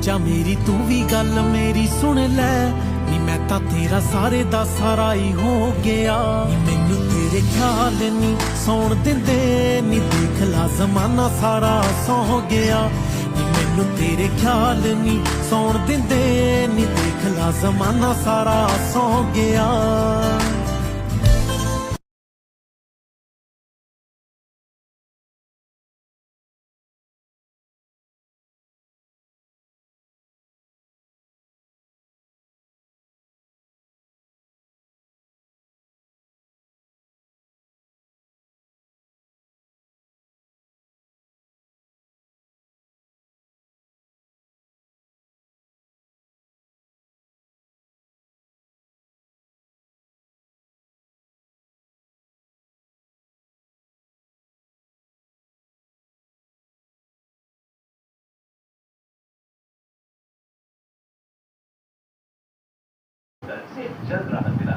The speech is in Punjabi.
ਜਾ ਮੇਰੀ ਤੂੰ ਵੀ ਗੱਲ ਮੇਰੀ ਸੁਣ ਲੈ ਨੀ ਮੈਂ ਤਾਂ ਤੇਰਾ ਸਾਰੇ ਦਾ ਸਾਰਾ ਹੀ ਹੋ ਗਿਆ ਨੀ ਮੈਨੂੰ ਤੇਰੇ ਖਿਆਲ ਨੀ ਸੌਣ ਦਿੰਦੇ ਨੀ ਦੇਖ ਲਾ ਜ਼ਮਾਨਾ ਸਾਰਾ ਸੌ ਗਿਆ ਨੀ ਮੈਨੂੰ ਤੇਰੇ ਖਿਆਲ ਨੀ ਸੌਣ ਦਿੰਦੇ ਨੀ ਦੇਖ ਲਾ ਜ਼ਮਾਨਾ ਸਾਰਾ ਸੌ ਗਿਆ। से जल्द राहत मिला।